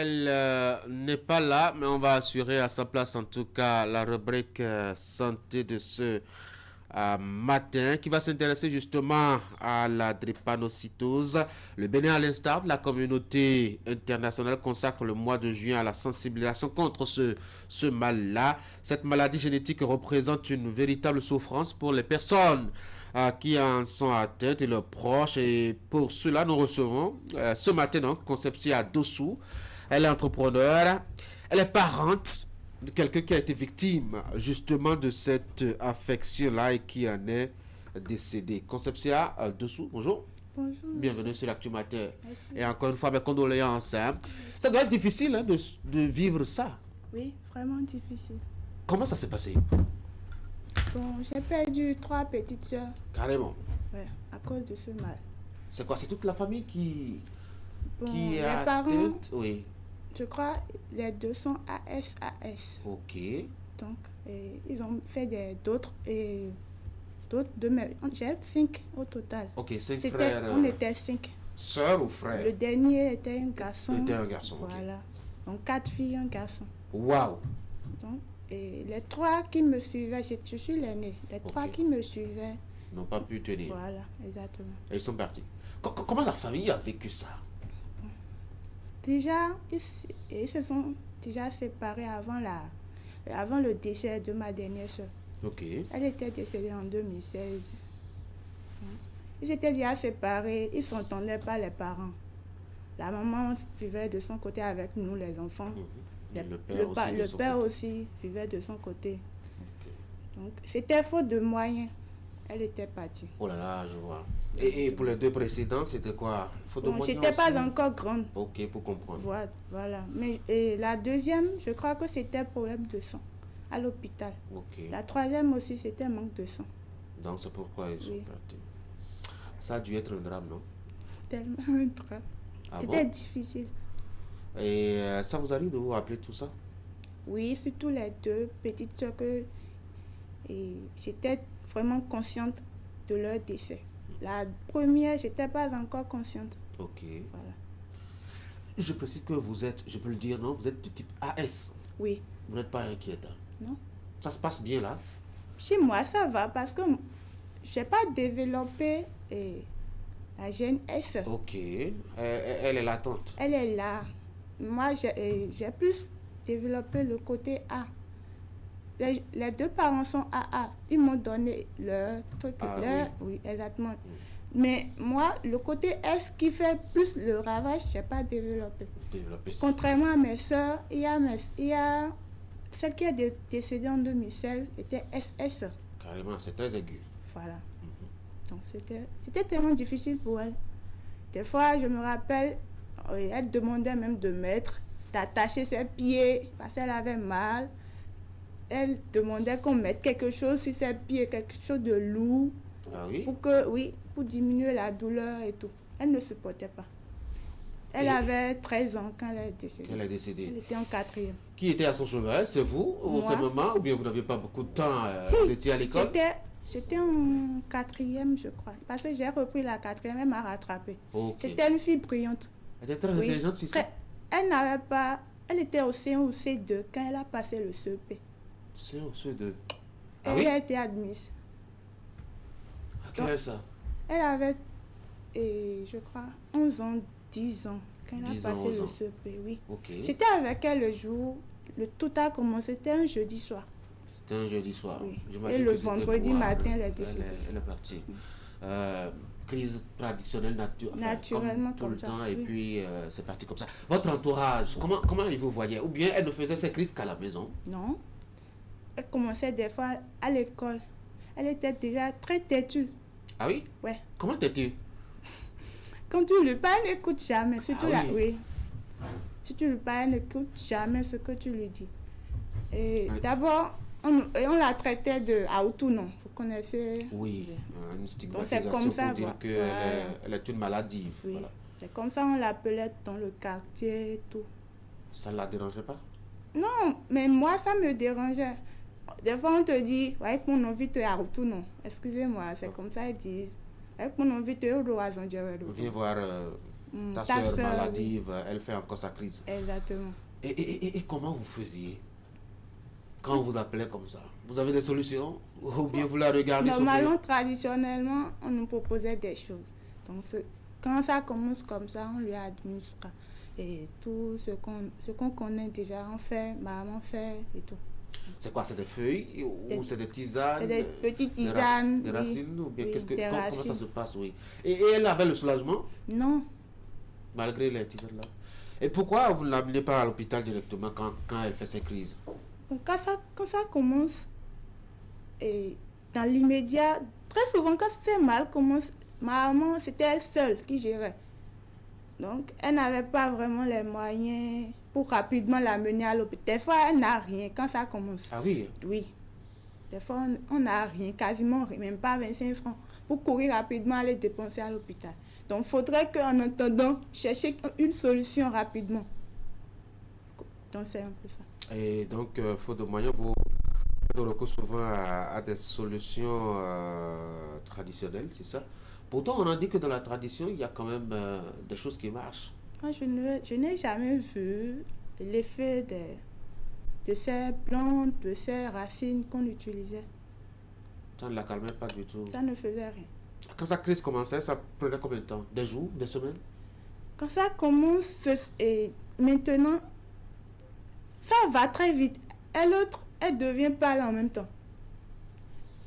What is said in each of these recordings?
Elle n'est pas là, mais on va assurer à sa place en tout cas la rubrique santé de ce matin qui va s'intéresser justement à la drépanocytose. Le Bénin, à l'instar de la communauté internationale, consacre le mois de juin à la sensibilisation contre ce mal-là. Cette maladie génétique représente une véritable souffrance pour les personnes qui en sont atteintes et leurs proches. Et pour cela, nous recevons ce matin donc Concepcia Dossou. Elle est entrepreneur, elle est parente de quelqu'un qui a été victime justement de cette affection-là et qui en est décédé. Concepcia Dossou, bonjour. Bonjour. Bienvenue sur l'Actu Matin. Merci. Et encore une fois, mes condoléances. Ça doit être difficile de vivre ça. Oui, vraiment difficile. Comment ça s'est passé? Bon, j'ai perdu 3 petites sœurs. Carrément. Ouais, à cause de ce mal. C'est quoi? C'est toute la famille qui Les a parents, tête? Oui. je crois, les 2 sont AS. Ok. Donc, ils ont fait d'autres de mes... J'ai 5 au total. Ok, 5 frères. On était 5. Sœurs ou frères? Le dernier était un garçon. Était un garçon, ok. Voilà. Donc 4 filles, un garçon. Waouh. Donc, et les 3 qui me suivaient, je suis l'aînée. Les 3 qui me suivaient n'ont pas pu tenir. Voilà, exactement. Et ils sont partis. Comment la famille a vécu ça? Déjà, ils se sont déjà séparés avant le décès de ma dernière soeur. Ok. Elle était décédée en 2016. Ils étaient déjà séparés, ils ne s'entendaient pas, les parents. La maman vivait de son côté avec nous, les enfants. Le père aussi vivait de son côté. Okay. Donc, c'était faute de moyens. Elle était partie. Oh là là, je vois. Et pour les 2 précédents, c'était quoi? Faute de moyens. Je n'étais pas encore grande. Ok, pour comprendre. Voilà. Mais la deuxième, je crois que c'était problème de sang à l'hôpital. Ok. La troisième aussi, c'était manque de sang. Donc c'est pourquoi ils sont partis. Ça a dû être un drame, non? Tellement un drame. C'était difficile. Et ça vous arrive de vous rappeler tout ça? Oui, surtout les 2 petites soeurs que j'étais vraiment consciente de leur décès. La première, je n'étais pas encore consciente. Ok. Voilà. Je précise que vous êtes, je peux le dire, non? Vous êtes de type AS. Oui. Vous n'êtes pas inquiète? Non. Ça se passe bien là? Chez moi, ça va parce que je n'ai pas développé la gène S. Ok. Elle est latente. Elle est là. Moi, j'ai plus développé le côté A. Les 2 parents sont AA. Ils m'ont donné leur truc. Oui, exactement. Mais moi, le côté S qui fait plus le ravage, je n'ai pas développé. Contrairement à mes soeurs, il y a celle qui est décédée en 2016, était SS. Carrément, c'est très aigu. Voilà. Donc c'était tellement difficile pour elle. Des fois, je me rappelle, elle demandait même d'attacher ses pieds parce qu'elle avait mal. Elle demandait qu'on mette quelque chose sur ses pieds, quelque chose de lourd. Ah oui? Pour diminuer la douleur et tout. Elle ne supportait pas. Elle avait 13 ans quand elle est décédée. Elle était en 4e. Qui était à son chevet? C'est vous ou c'est maman? Ou bien vous n'aviez pas beaucoup de temps? Vous étiez à l'école? J'étais en 4e, je crois. Parce que j'ai repris la 4e, elle m'a rattrapée. Okay. C'était une fille brillante. Elle était très intelligente, c'est ça? Elle était au C1 ou C2 quand elle a passé le CEP. C1 ou C2? Elle a été admise. À quel âge ça? Elle avait, je crois, 11 ans, 10 ans quand elle a passé le CEP, oui. Okay. J'étais avec elle le jour, tout a commencé, c'était un jeudi soir. C'était un jeudi soir. Oui. Et le vendredi matin, elle est décédée. Elle est partie. Crise traditionnelle naturellement comme tout le temps, oui. Et puis c'est parti comme ça. Votre entourage, comment il vous voyait? Ou bien elle ne faisait ses crises qu'à la maison? Non. Elle commençait des fois à l'école. Elle était déjà très têtue. Ah oui? Ouais. Comment têtue? Quand tu lui parles, elle n'écoute jamais. Surtout oui. Si tu lui parles, elle n'écoute jamais ce que tu lui dis. Et d'abord, on la traitait de Aoutou-non. Vous connaissez? Oui, une stigmatisation. Donc, c'est comme ça, pour dire qu'elle est une maladie. Oui. Voilà. C'est comme ça on l'appelait dans le quartier et tout. Ça ne la dérangeait pas? Non, mais moi, ça me dérangeait. Des fois, on te dit, avec mon envie de Aoutou-non. Excusez-moi, c'est comme ça ils disent. Avec mon envie de Viens voir Ta ta sœur sœur, maladive, elle fait encore sa crise. Exactement. Et comment vous faisiez quand on vous appelait comme ça? Vous avez des solutions? Ou bien vous la regardez Normalement, souffrir? traditionnellement, on nous proposait des choses. Donc, quand ça commence comme ça, on lui administre. Et tout ce qu'on connaît déjà, on fait, maman fait et tout. C'est quoi? C'est des feuilles ou c'est des tisanes? C'est des petites Des tisanes. des Oui, racines? Ou bien oui, des comment ça racines. se passe? Oui. Et elle avait le soulagement Non. malgré les tisanes là. Et pourquoi vous ne l'amenez pas à l'hôpital directement quand elle fait ses crises? Donc, quand ça commence, et dans l'immédiat, très souvent, quand ça fait mal, commence, maman, c'était elle seule qui gérait. Donc, elle n'avait pas vraiment les moyens pour rapidement la mener à l'hôpital. Des fois, elle n'a rien quand ça commence. Ah oui? Oui. Des fois, on n'a rien, quasiment rien, même pas 25 francs, pour courir rapidement aller dépenser à l'hôpital. Donc, il faudrait qu'en attendant, chercher une solution rapidement. Donc, c'est un peu ça. Et donc, faute de moyens, vous faites recours souvent à des solutions traditionnelles, c'est ça? Pourtant, on a dit que dans la tradition, il y a quand même des choses qui marchent. Moi, je n'ai jamais vu l'effet de ces plantes, de ces racines qu'on utilisait. Ça ne la calmait pas du tout. Ça ne faisait rien. Quand sa crise commençait, ça prenait combien de temps? Des jours, des semaines? Quand ça commence, et maintenant, ça va très vite. Et l'autre, elle devient pâle en même temps.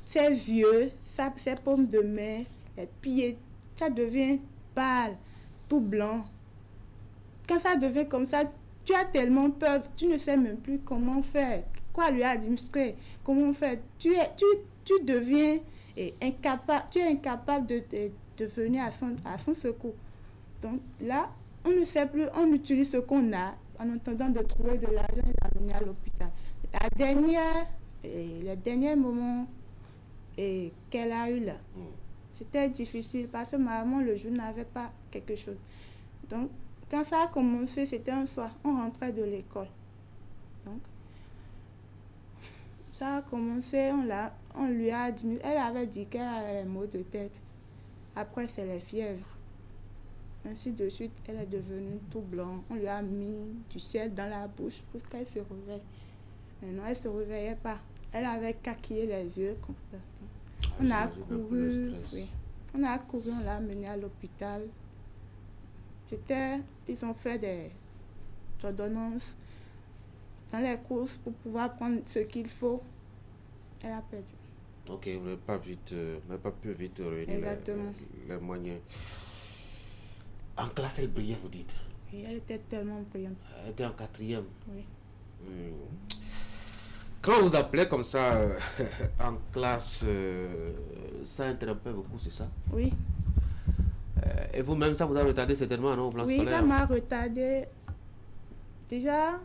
Ses yeux, ses paumes de main, les pieds, ça devient pâle, tout blanc. Quand ça devient comme ça, tu as tellement peur, tu ne sais même plus comment faire, quoi lui administrer, comment faire. Tu deviens incapable, tu es incapable de venir à son secours. Donc là, on ne sait plus, on utilise ce qu'on a en attendant de trouver de l'argent et l'amener à l'hôpital. Les derniers moments qu'elle a eu là, c'était difficile parce que maman, le jour, n'avait pas quelque chose. Donc, quand ça a commencé, c'était un soir, on rentrait de l'école. Donc, ça a commencé, on lui a dit, elle avait dit qu'elle avait les maux de tête. Après, c'est les fièvres. Ainsi de suite, elle est devenue tout blanc. On lui a mis du sel dans la bouche pour qu'elle se réveille. Maintenant, elle ne se réveillait pas. Elle avait caquillé les yeux comme ça. On a couru, oui. On l'a amenée à l'hôpital. Ils ont fait des ordonnances dans les courses pour pouvoir prendre ce qu'il faut. Elle a perdu. Ok, vous n'avez pas pu vite réunir les moyens. En classe, elle brillait, vous dites? Oui, elle était tellement brillante. Elle était en quatrième. Oui. Quand on vous appelait comme ça en classe, ça interrompait beaucoup, c'est ça? Oui. Et vous-même, ça vous a retardé certainement, non, au plan scolaire? Oui, ça m'a retardé. Déjà,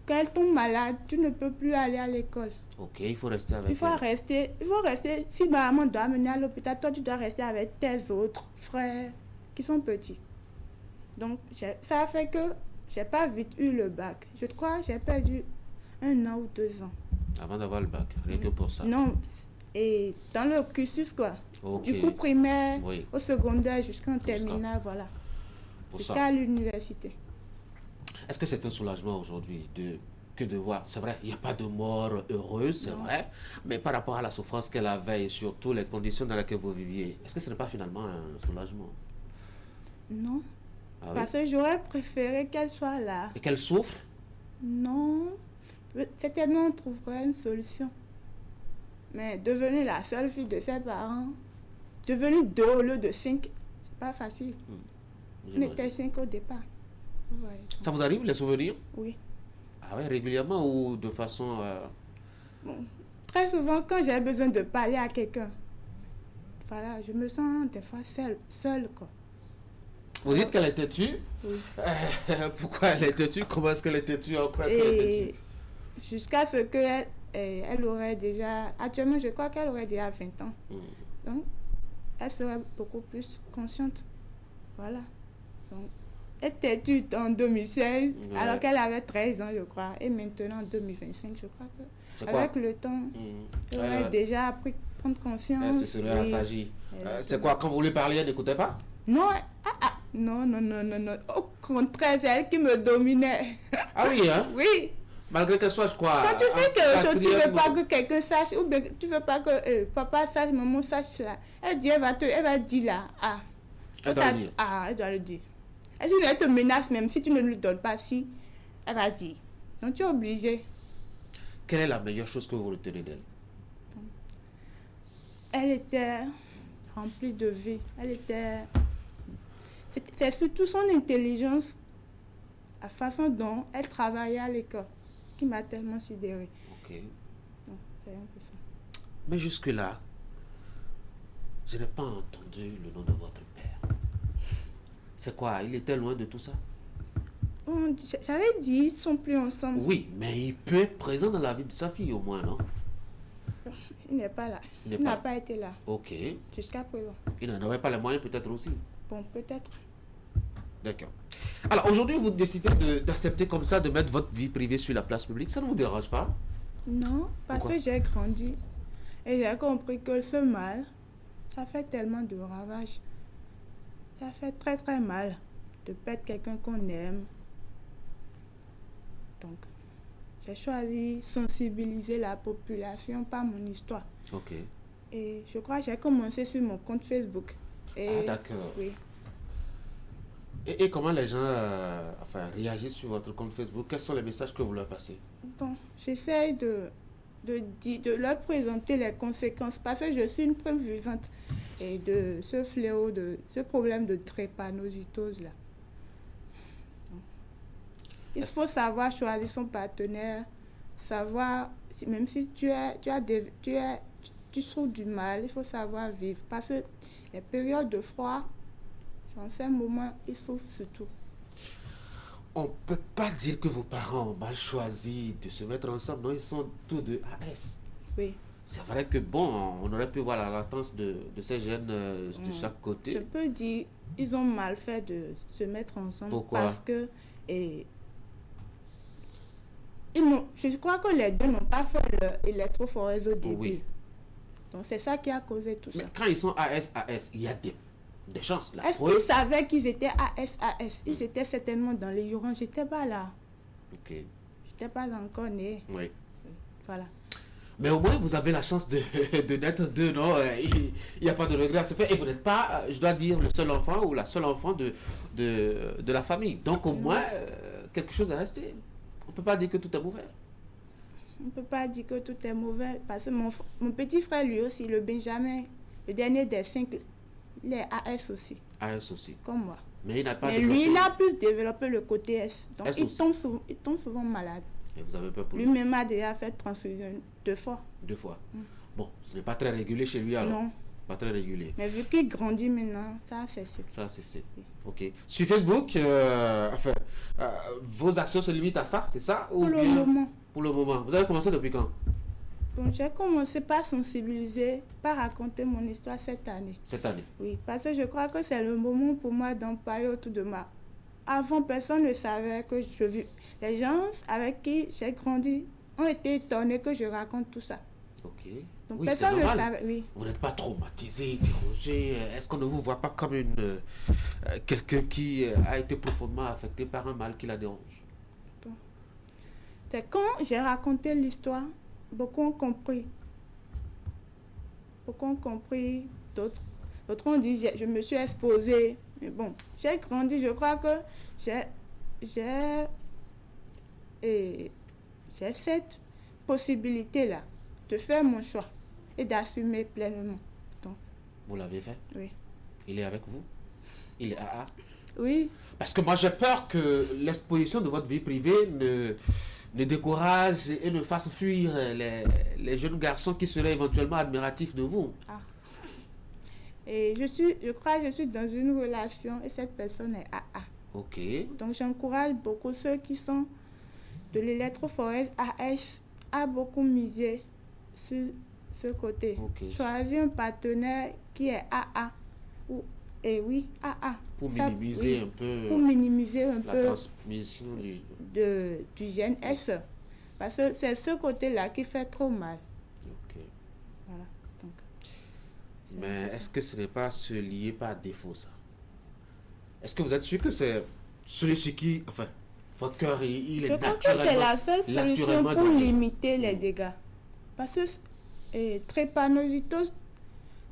quand elle tombe malade, tu ne peux plus aller à l'école. Ok, il faut rester avec elle. Il faut rester. Si maman doit amener à l'hôpital, toi, tu dois rester avec tes autres frères qui sont petits. Donc, ça a fait que j'ai pas vite eu le bac. Je crois que j'ai perdu 1 an ou 2 ans. Avant d'avoir le bac, rien que pour ça? Non, et dans le cursus, quoi. Okay. Du coup, primaire, oui. Au secondaire, jusqu'en terminale, voilà. Jusqu'à l'université. Est-ce que c'est un soulagement aujourd'hui que de voir? C'est vrai, il n'y a pas de mort heureuse, c'est vrai, mais par rapport à la souffrance qu'elle avait et surtout les conditions dans lesquelles vous viviez, est-ce que ce n'est pas finalement un soulagement? Non. Ah, parce que j'aurais préféré qu'elle soit là. Et qu'elle souffre? Non. Certainement, on trouverait une solution. Mais devenir la seule fille de ses parents, devenir 2 au lieu de 5, c'est pas facile. On était 5 au départ. Ouais. Ça vous arrive, les souvenirs? Oui. Ah ouais, régulièrement ou de façon... Bon, très souvent, quand j'ai besoin de parler à quelqu'un, voilà, je me sens des fois seule quoi. Vous dites qu'elle était têtue? Oui. Pourquoi elle était têtue? Comment est-ce qu'elle était têtue? En quoi est-ce qu'elle était têtue? Jusqu'à ce qu'elle elle aurait déjà... Actuellement, je crois qu'elle aurait déjà 20 ans. Donc, elle serait beaucoup plus consciente. Voilà. Donc, elle était têtue en 2016, alors qu'elle avait 13 ans, je crois. Et maintenant, en 2025, je crois que... Avec le temps, elle aurait déjà appris à prendre conscience. Elle se serait assagie. C'est quoi, quand vous lui parliez, elle n'écoutait pas? Non, non. Au contraire, c'est elle qui me dominait. Ah oui, hein? Oui. Malgré qu'elle soit, je crois... Quand tu fais quelque chose, tu ne veux quatrième pas ou- que quelqu'un sache, ou bien tu ne veux pas que papa sache, maman sache là. Elle dit, elle va dire là. Ah. Elle doit le dire. Ah, elle doit le dire. Et si elle te menace même, si tu ne lui donnes pas, si, elle va dire. Donc tu es obligé. Quelle est la meilleure chose que vous retenez d'elle? Elle était remplie de vie. Elle était... C'est surtout son intelligence, la façon dont elle travaillait à l'école, qui m'a tellement sidérée. Ok. Donc, c'est un peu ça. Mais jusque-là, je n'ai pas entendu le nom de votre père. C'est quoi? Il était loin de tout ça? J'avais dit, ils ne sont plus ensemble. Oui, mais il peut être présent dans la vie de sa fille au moins, non? Il n'est pas là. Il n'est Il n'a pas pas été là Ok. jusqu'à présent. Il n'en aurait pas les moyens peut-être aussi. Bon, peut-être. D'accord. Alors aujourd'hui, vous décidez d'accepter comme ça, de mettre votre vie privée sur la place publique. Ça ne vous dérange pas? Non, parce Pourquoi? que j'ai grandi et j'ai compris que ce mal, ça fait tellement de ravages. Ça fait très très mal de perdre quelqu'un qu'on aime. Donc, j'ai choisi sensibiliser la population par mon histoire. Ok. Et je crois que j'ai commencé sur mon compte Facebook. Et, Ah, d'accord. oui. Et comment les gens réagissent sur votre compte Facebook? Quels sont les messages que vous leur passez? Bon, j'essaie de leur présenter les conséquences parce que je suis une preuve vivante et de ce fléau, de ce problème de drépanocytose là. Il faut savoir choisir son partenaire, savoir, même si tu souffres du mal, il faut savoir vivre parce que les périodes de froid, en ces moments, il souffre surtout. On ne peut pas dire que vos parents ont mal choisi de se mettre ensemble. Non, ils sont tous deux AS. Oui. C'est vrai que bon, on aurait pu voir la latence de ces jeunes de chaque Je côté. peux dire, ils ont mal fait de se mettre ensemble. Pourquoi? Parce que je crois que les deux n'ont pas fait leur électrophorèse au début. Oui. Donc c'est ça qui a causé tout Mais ça. quand ils sont AS, il y a des chances. La Est-ce preuve. qu'ils savaient qu'ils étaient AS? Ils étaient certainement dans les Hurons. J'étais pas là. Ok. J'étais pas encore née. Oui. Voilà. Mais au moins, vous avez la chance de naître deux, non? Il n'y a pas de regret à se faire. Et vous n'êtes pas, je dois dire, le seul enfant ou la seule enfant de la famille. Donc au moins, quelque chose est resté. On ne peut pas dire que tout est mauvais. On ne peut pas dire que tout est mauvais. Parce que mon petit frère, lui aussi, le Benjamin, le dernier des 5, il est AS aussi, AS aussi. comme moi. Mais il n'a pas Mais développé. lui, il a plus développé le côté S. Donc, S il aussi. tombe souvent malade. Et vous avez peur pour lui? Lui-même a déjà fait transfusion 2 fois. 2 fois. Bon, ce n'est pas très régulier chez lui alors. Non. Pas très régulier. Mais vu qu'il grandit maintenant, ça, c'est sûr. Ça, c'est. Ok. Sur Facebook, vos actions se limitent à ça, c'est ça? Ou Pour le bien moment. Pour le moment. Vous avez commencé depuis quand? Donc, j'ai commencé par sensibiliser, par raconter mon histoire cette année. Cette année. Oui, parce que je crois que c'est le moment pour moi d'en parler autour de moi. Avant, personne ne savait que je vis. Les gens avec qui j'ai grandi ont été étonnés que je raconte tout ça. Ok. Donc, Oui, c'est personne ne normal. savait. Oui. Vous n'êtes pas traumatisé, dérangé. Est-ce qu'on ne vous voit pas comme quelqu'un qui a été profondément affecté par un mal qui la dérange? C'est quand j'ai raconté l'histoire, beaucoup ont compris. Beaucoup ont compris. D'autres ont dit, je me suis exposée. Mais bon, j'ai grandi, je crois que j'ai cette possibilité-là de faire mon choix et d'assumer pleinement. Donc, Vous l'avez fait? oui. Il est avec vous? Il est AA? Oui, Parce que moi j'ai peur que l'exposition de votre vie privée ne décourage et ne fasse fuir les jeunes garçons qui seraient éventuellement admiratifs de vous. et je crois que je suis dans une relation et cette personne est AA. Ok. Donc j'encourage beaucoup ceux qui sont de l'électrophorèse AS à beaucoup miser sur ce côté. Ok. Choisir un partenaire qui est AA. Oui, AA. Pour Ça, minimiser oui, un peu pour minimiser un la peu transmission du gène S. Parce que c'est ce côté-là qui fait trop mal. Ok. Voilà. Donc, Mais est-ce que ce n'est pas se lier par défaut, ça? est-ce que vous êtes sûr que c'est celui sur qui, enfin, votre cœur, il est Je crois que c'est la seule solution pour limiter les dégâts. Parce que drépanocytose,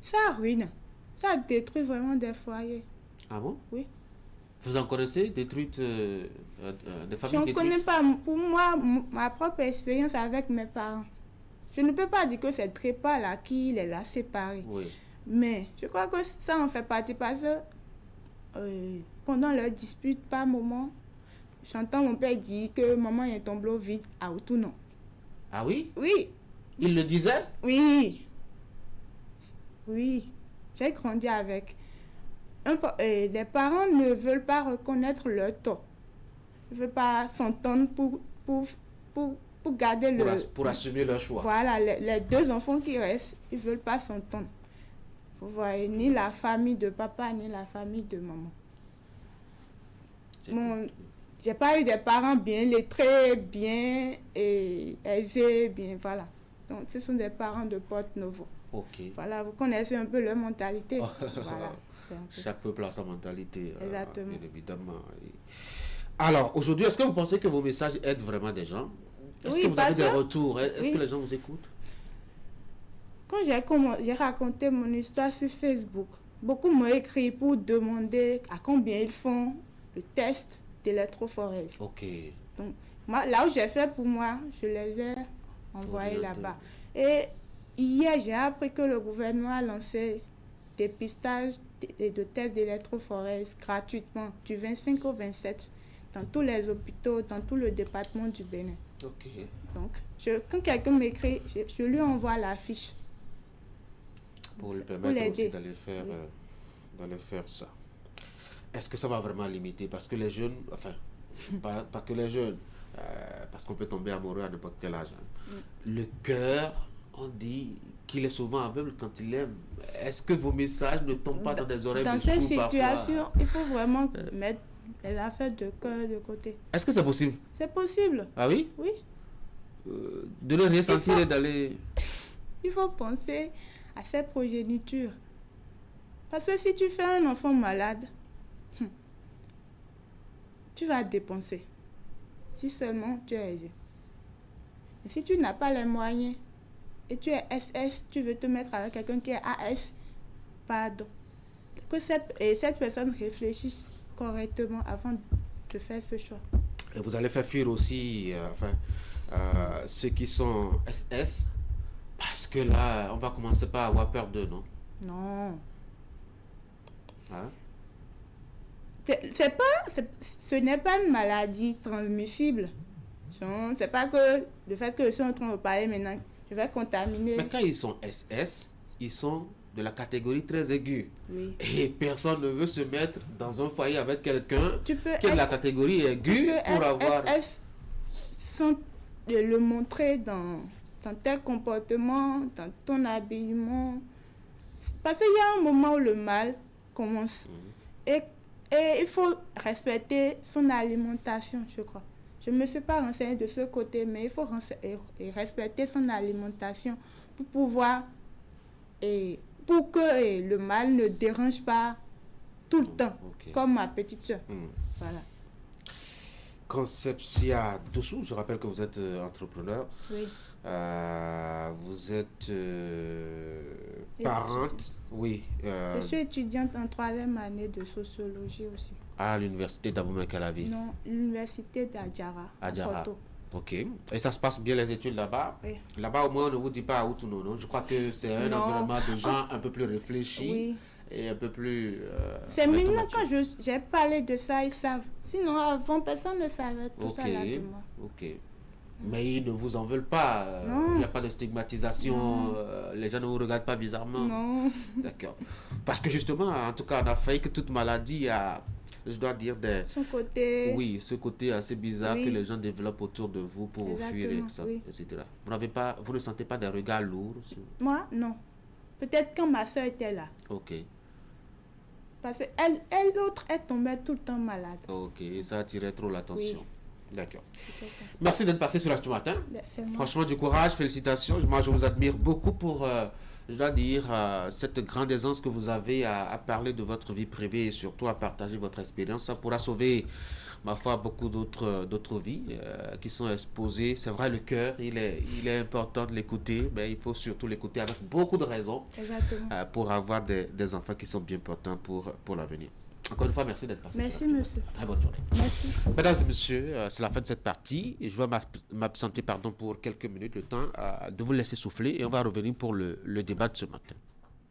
ça ruine. Ça détruit vraiment des foyers. Ah bon? Oui. Vous en connaissez détruites, des familles Je ne détruites? connais pas. Pour moi, ma propre expérience avec mes parents. Je ne peux pas dire que c'est Trépa là qui les a séparés. Oui. Mais je crois que ça en fait partie parce que pendant leur dispute, par moment, j'entends mon père dire que maman est tombée vide à Outounon. Ah oui? Oui. Il le disait? Oui. Oui. J'ai grandi avec. Les parents ne veulent pas reconnaître leur tort. Ils ne veulent pas s'entendre pour garder pour assumer leur choix. Voilà, les deux enfants qui restent, ils ne veulent pas s'entendre. Vous voyez, ni la famille de papa, ni la famille de maman. Bon, j'ai pas eu des parents bien lettrés, bien aisés, bien, voilà. Donc, ce sont des parents de Porte-Novo. Ok. Voilà, vous connaissez un peu leur mentalité. Voilà. Chaque peuple a sa mentalité. Exactement. Bien évidemment. Alors, aujourd'hui, est-ce que vous pensez que vos messages aident vraiment des gens? Est-ce que vous avez des retours? Est-ce que les gens vous écoutent? Quand j'ai raconté mon histoire sur Facebook, beaucoup m'ont écrit pour demander à combien ils font le test d'électrophorèse. Ok. Donc, moi, là où j'ai fait pour moi, je les ai envoyés là-bas. Et hier, j'ai appris que le gouvernement a lancé des pistages de tests d'électrophorèse gratuitement du 25 au 27 dans tous les hôpitaux, dans tout le département du Bénin. Ok. Donc, quand quelqu'un m'écrit, je lui envoie la fiche. Pour lui permettre aussi d'aller faire, ça. Est-ce que ça va vraiment limiter? Parce que les jeunes, enfin, pas que les jeunes, parce qu'on peut tomber amoureux à n'importe quel âge. Hein. Le cœur, on dit qu'il est souvent aveugle quand il aime. Est-ce que vos messages ne tombent pas dans des oreilles de sourds parfois? Dans cette situation, il faut vraiment mettre les affaires de cœur de côté. Est-ce que c'est possible? C'est possible. Ah oui? Oui. De ne rien sentir et d'aller... Il faut penser à ses progénitures. Parce que si tu fais un enfant malade, tu vas dépenser. Si seulement tu es aisé. Et si tu n'as pas les moyens et tu es SS, tu veux te mettre avec quelqu'un qui est AS, pardon. Que cette personne réfléchisse correctement avant de faire ce choix. Et vous allez faire fuir aussi ceux qui sont SS, parce que là, on va commencer par avoir peur d'eux, non? Non. Hein? Ce n'est pas une maladie transmissible. C'est pas que le fait que je suis en train de parler maintenant, je vais contaminer. Mais quand ils sont SS, ils sont de la catégorie très aiguë. Oui. Et personne ne veut se mettre dans un foyer avec quelqu'un qui est de la catégorie aiguë pour avoir... SS sans le montrer dans tel comportement, dans ton habillement. Parce qu'il y a un moment où le mal commence. Et il faut respecter son alimentation, je crois. Je ne me suis pas renseignée de ce côté, mais il faut respecter son alimentation pour pouvoir... pour que le mal ne dérange pas tout le temps, comme ma petite soeur. Voilà. Concepcia Dossou, je rappelle que vous êtes entrepreneur. Oui. Vous êtes parente. Oui. Je suis étudiante en 3e année de sociologie aussi. À l'université d'Abomey-Calavi? Non, l'université d'Adjara. Adjara. Ok. Et ça se passe bien les études là-bas? Oui. Là-bas, au moins, on ne vous dit pas à Outounon, non? Je crois que c'est un environnement de gens un peu plus réfléchis. Oui. Et un peu plus... c'est maintenant quand j'ai parlé de ça, ils savent. Sinon, avant, personne ne savait tout ça là de moi. Ok. Mais ils ne vous en veulent pas. Il n'y a pas de stigmatisation. Les gens ne vous regardent pas bizarrement. Non. D'accord. Parce que justement, en tout cas en Afrique, toute maladie a, je dois dire, son côté... Oui, ce côté assez bizarre que les gens développent autour de vous pour vous fuir, etc. Vous ne sentez pas des regards lourds? Moi, non. Peut-être quand ma soeur était là. Ok. Parce que l'autre, elle tombait tout le temps malade. Ok, ça attirait trop l'attention. Oui. D'accord. Merci d'être passé sur l'Actu Matin. Franchement, du courage, félicitations. Moi, je vous admire beaucoup pour je dois dire, cette grande aisance que vous avez à parler de votre vie privée et surtout à partager votre expérience, ça pourra sauver, ma foi, beaucoup d'autres vies qui sont exposées. C'est vrai, le cœur, il est important de l'écouter, mais il faut surtout l'écouter avec beaucoup de raisons pour avoir des enfants qui sont bien importants pour l'avenir. Encore une fois, merci d'être passé. Merci, monsieur. Très bonne journée. Merci. Mesdames et messieurs, c'est la fin de cette partie. Je vais m'absenter pour quelques minutes, le temps de vous laisser souffler et on va revenir pour le débat de ce matin.